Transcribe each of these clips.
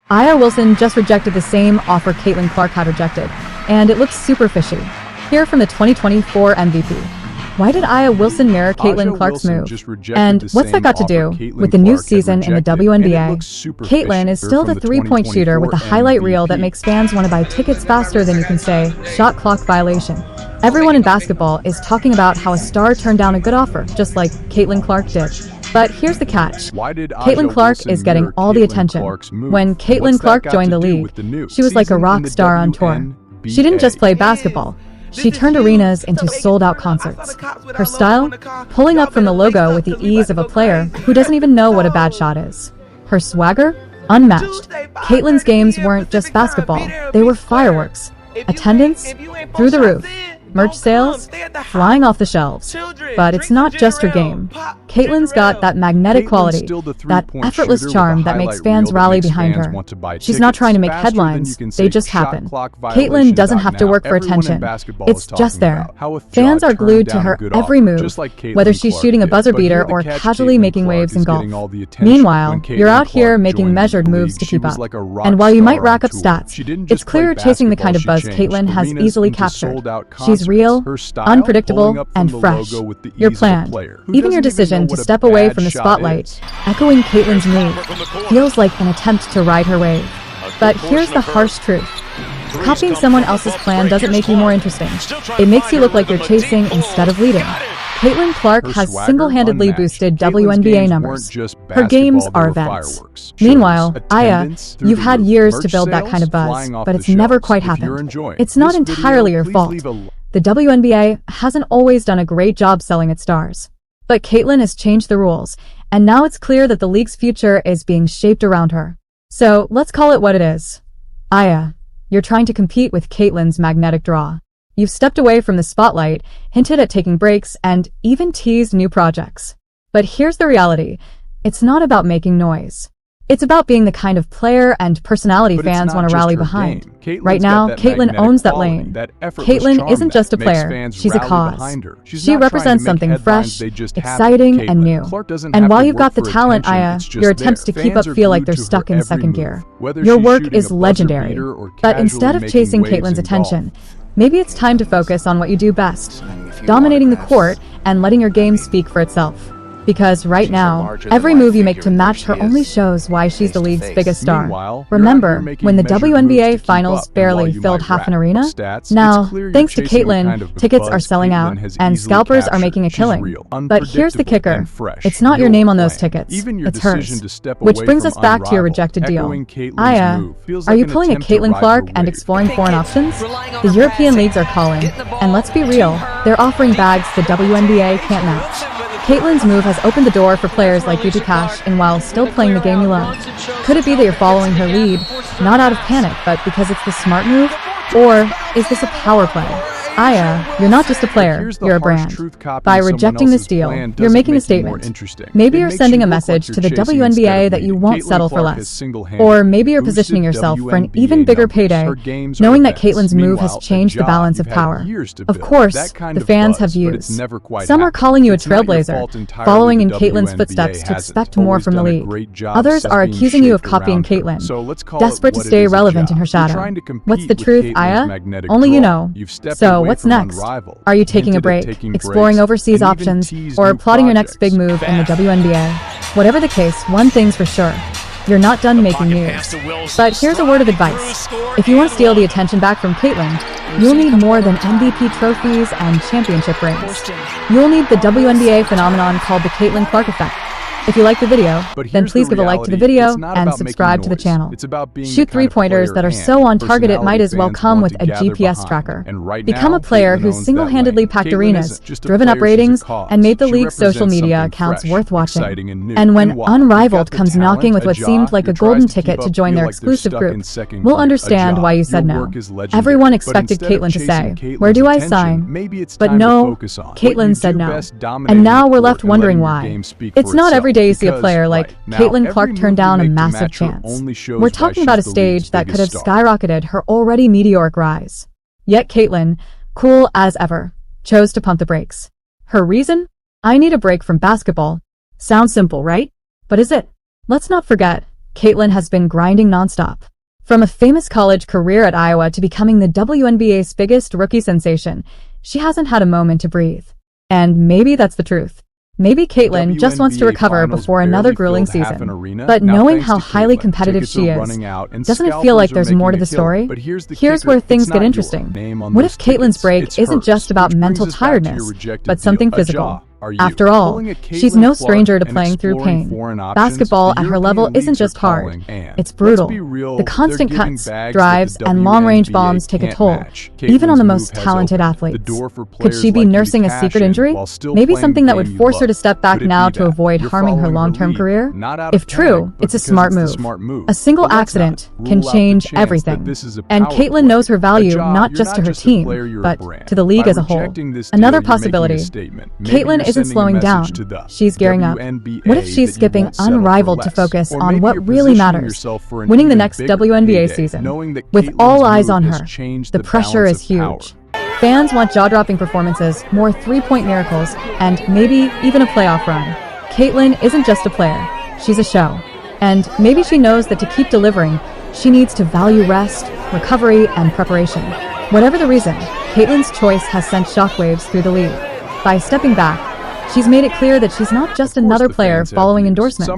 Aya Wilson just rejected the same offer Caitlin Clark had rejected, and it looks super fishy. Here from the 2024 MVP. Why did Aya Wilson mirror Caitlin Clark's move? And what's that got to do with the new season in the WNBA? Caitlin is still the three-point shooter with a highlight reel that makes fans want to buy tickets faster than you can say, shot clock violation. Everyone in basketball is talking about how a star turned down a good offer, just like Caitlin Clark did. But here's the catch. Caitlin Clark is getting all the attention. When Caitlin Clark joined the league, she was like a rock star on tour. She didn't just play basketball. She turned arenas into sold-out concerts. Her style? Pulling up from the logo with the ease of a player who doesn't even know what a bad shot is. Her swagger? Unmatched. Caitlin's games weren't just basketball. They were fireworks. Attendance? Through the roof. Merch sales? Flying off the shelves. But it's not just her game. Caitlin's got that magnetic quality, that effortless charm that makes fans rally behind her. She's not trying to make headlines, they just happen. Caitlin doesn't have to work for attention. It's just there. Fans are glued to her every move, whether she's shooting a buzzer beater or casually making waves in golf. Meanwhile, you're out here making measured moves to keep up. And while you might rack up stats, it's clear you're chasing the kind of buzz Caitlin has easily captured. She's real, unpredictable, and fresh. Your plan, even your decision to step away from the spotlight, echoing Caitlin's move, feels like an attempt to ride her wave. But here's the harsh truth. Copying someone else's plan doesn't make you more interesting. It makes you look like you're chasing instead of leading. Caitlin Clark has single-handedly boosted WNBA numbers. Her games are events. Meanwhile, Aya, you've had years to build that kind of buzz, but it's never quite happened. It's not entirely your fault. The WNBA hasn't always done a great job selling its stars. But Caitlin has changed the rules, and now it's clear that the league's future is being shaped around her. So let's call it what it is. Aya, you're trying to compete with Caitlin's magnetic draw. You've stepped away from the spotlight, hinted at taking breaks, and even teased new projects. But here's the reality. It's not about making noise. It's about being the kind of player and personality fans want to rally behind. Right now, Caitlin owns that lane. Caitlin isn't just a player, she's a cause. She represents something fresh, exciting, and new. And while you've got the talent, Aya, your attempts to keep up feel like they're stuck in second gear. Your work is legendary. But instead of chasing Caitlin's attention, maybe it's time to focus on what you do best, dominating the court and letting your game speak for itself. Because right now, every move you make to match her only shows why she's the league's biggest star. Remember, when the WNBA Finals barely filled half an arena? Now, thanks to Caitlin, tickets are selling out, and scalpers are making a killing. But here's the kicker. It's not your name on those tickets, it's hers. Which brings us back to your rejected deal. Aya, are you pulling a Caitlin Clark and exploring foreign options? The European leagues are calling, and let's be real, they're offering bags the WNBA can't match. Caitlin's move has opened the door for players like you to cash in while still playing the game you love. Could it be that you're following her lead, not out of panic, but because it's the smart move? Or is this a power play? Aya, you're not just a player, you're a brand. By rejecting this deal, you're making a statement. Maybe you're sending a message to the WNBA that you won't settle for less. Or maybe you're positioning yourself for an even bigger payday, knowing that Caitlin's move has changed the balance of power. Of course, the fans have views. Some are calling you a trailblazer, following in Caitlin's footsteps to expect more from the league. Others are accusing you of copying Caitlin, desperate to stay relevant in her shadow. What's the truth, Aya? Only you know. So what's next? Are you taking a break, exploring overseas options, or plotting your next big move in the WNBA? Whatever the case, one thing's for sure. You're not done making news. But here's a word of advice. If you want to steal the attention back from Caitlin, you'll need more than MVP trophies and championship rings. You'll need the WNBA phenomenon called the Caitlin Clark effect. If you like the video, then please give a like to the video and subscribe to the channel. Shoot three-pointers that are so on target it might as well come with a GPS tracker. Become a player who's single-handedly packed arenas, driven up ratings, and made the league's social media accounts worth watching. And when Unrivaled comes knocking with what seemed like a golden ticket to join their exclusive group, we'll understand why you said no. Everyone expected Caitlin to say, "Where do I sign?" But no, Caitlin said no. And now we're left wondering why. It's not every day you see a player like Caitlin Clark turn down a massive chance. We're talking about a stage that could have skyrocketed her already meteoric rise. Yet Caitlin, cool as ever, chose to pump the brakes. Her reason? I need a break from basketball. Sounds simple, right? But is it? Let's not forget, Caitlin has been grinding nonstop. From a famous college career at Iowa to becoming the WNBA's biggest rookie sensation, she hasn't had a moment to breathe. And maybe that's the truth. Maybe Caitlin just wants to recover before another grueling season. But knowing how highly competitive she is, doesn't it feel like there's more to the story? Here's where things get interesting. What if Caitlin's break isn't just about mental tiredness, but something physical? After all, she's no stranger to playing through pain. Basketball at her level isn't just hard, it's brutal. The constant cuts, drives, and long-range bombs take a toll, even on the most talented athletes. Could she be nursing a secret injury? Maybe something that would force her to step back now to avoid harming her long-term career? If true, it's a smart move. A single accident can change everything. And Caitlin knows her value not just to her team, but to the league as a whole. Another possibility, Caitlin isn't slowing down, she's gearing up. What if she's skipping unrivaled to focus on what really matters, winning the next WNBA season? With all eyes on her, the pressure is huge. Fans want jaw-dropping performances, more three-point miracles, and maybe even a playoff run. Caitlin isn't just a player, she's a show. And maybe she knows that to keep delivering, she needs to value rest, recovery, and preparation. Whatever the reason, Caitlin's choice has sent shockwaves through the league. By stepping back, she's made it clear that she's not just another player following endorsements.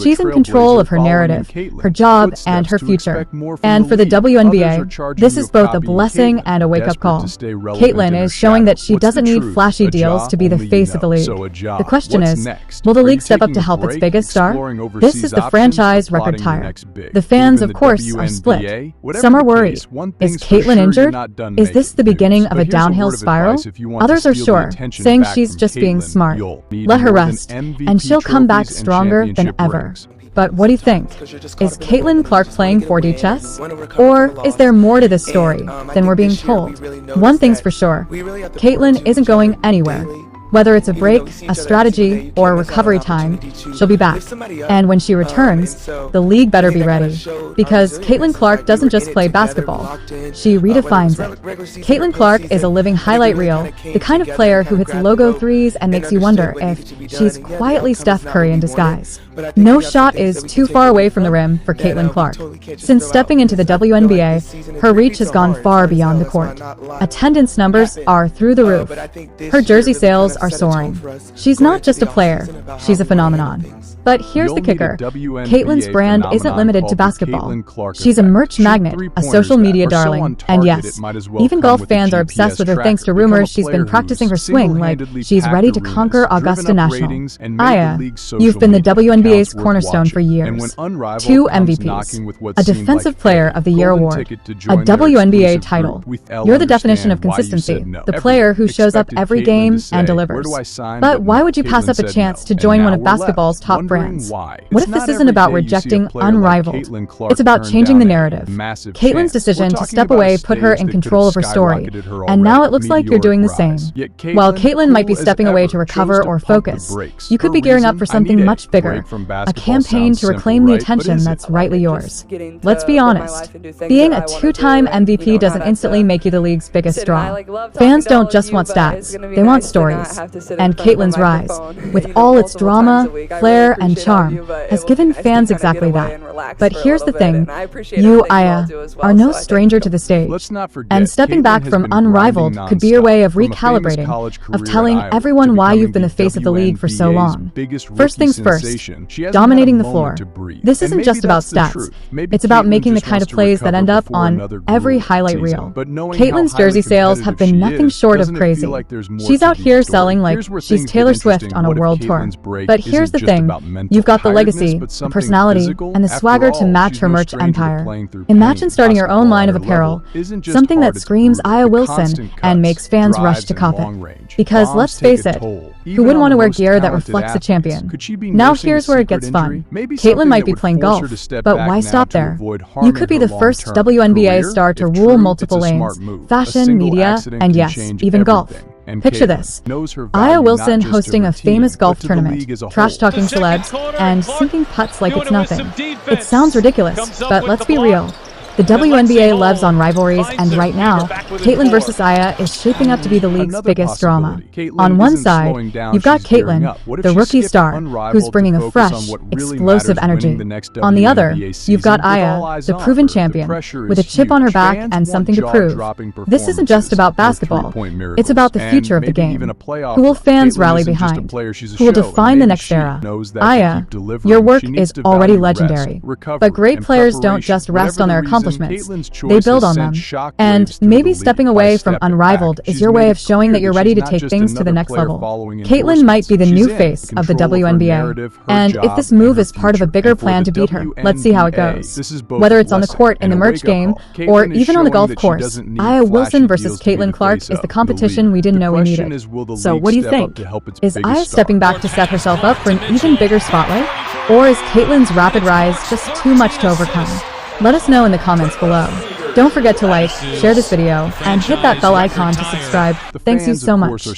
She's in control of her narrative, her job, and her future. And for the WNBA, this is both a blessing and a wake-up call. Caitlin is showing that she doesn't need flashy deals to be the face of the league. The question is, will the league step up to help its biggest star? This is the franchise record tire. The fans, of course, are split. Some are worried. Is Caitlin injured? Is this the beginning of a downhill spiral? Others are sure, saying she's just being smart. Let her rest, and she'll come back stronger than ever. But what do you think? Is Caitlin Clark playing 4D chess? Or is there more to this story than we're being told? One thing's for sure, Caitlin isn't going anywhere. Whether it's a break, a strategy, or a recovery time, she'll be back. And when she returns, the league better be ready. Because Caitlin Clark doesn't just play basketball, she redefines it. Caitlin Clark is a living highlight reel, the kind of player who hits logo threes and makes you wonder if she's quietly Steph Curry in disguise. No shot is too far away from the rim for Caitlin Clark. Since stepping into the WNBA, her reach has gone far beyond the court. Attendance numbers are through the roof. Her jersey sales are soaring. She's not just a player, she's a phenomenon. But here's the kicker, Caitlin's brand isn't limited to basketball. She's a merch magnet, a social media darling, and yes, even golf fans are obsessed with her thanks to rumors she's been practicing her swing like she's ready to conquer Augusta National. Aya, you've been the WNBA's cornerstone for years. 2 MVPs, a Defensive Player of the Year award, a WNBA title. You're the definition of consistency, the player who shows up every game and delivers. But why would you pass up a chance to join one of basketball's top brands? What if this isn't about rejecting unrivaled? It's about changing the narrative. Caitlin's decision to step away put her in control of her story, and now it looks like you're doing the same. While Caitlin might be stepping away to recover or focus, you could be gearing up for something much bigger, a campaign to reclaim the attention that's rightly yours. Let's be honest, being a 2-time MVP doesn't instantly make you the league's biggest draw. Fans don't just want stats, they want stories. And Caitlin's rise, with all its drama, flair, and charm, has given fans exactly that. But here's the thing, you, Aya, are no stranger to the stage. And stepping back from unrivaled could be your way of recalibrating, of telling everyone why you've been the face of the league for so long. First things first, dominating the floor. This isn't just about stats, it's about making the kind of plays that end up on every highlight reel. Caitlin's jersey sales have been nothing short of crazy. She's out here selling like she's Taylor Swift on a world tour. But here's the thing, you've got the legacy, the personality, and the swagger to match her merch empire. Imagine starting your own line of apparel, something that screams Aya Wilson and makes fans rush to cop it. Because let's face it, who wouldn't want to wear gear that reflects a champion? Now here's where it gets fun. Caitlin might be playing golf, but why stop there? You could be the first WNBA star to rule multiple lanes, fashion, media, and yes, even golf. Picture this, Aya Wilson hosting a famous golf tournament, trash-talking celebs, and sinking putts like it's nothing. It sounds ridiculous, but let's be real. The WNBA lives on rivalries, and right now, Caitlyn versus Aya is shaping up to be the league's biggest drama. On one side, you've got Caitlyn, the rookie star, who's bringing a fresh, explosive energy. On the other, you've got Aya, the proven champion, with a chip on her back and something to prove. This isn't just about basketball, it's about the future of the game. Who will fans rally behind? Who will define the next era? Aya, your work is already legendary, but great players don't just rest on their accomplishments, they build on them. And maybe stepping away from unrivaled is your way of showing that you're ready to take things to the next level. Caitlyn might be the new face of the WNBA, and if this move is part of a bigger plan to beat her, let's see how it goes. Whether it's on the court in the merge game, or even on the golf course, Aya Wilson versus Caitlyn Clark is the competition we didn't know we needed. So what do you think? Is Aya stepping back to set herself up for an even bigger spotlight? Or is Caitlyn's rapid rise just too much to overcome? Let us know in the comments below. Don't forget to like, share this video, and hit that bell icon to subscribe. Thanks you so much.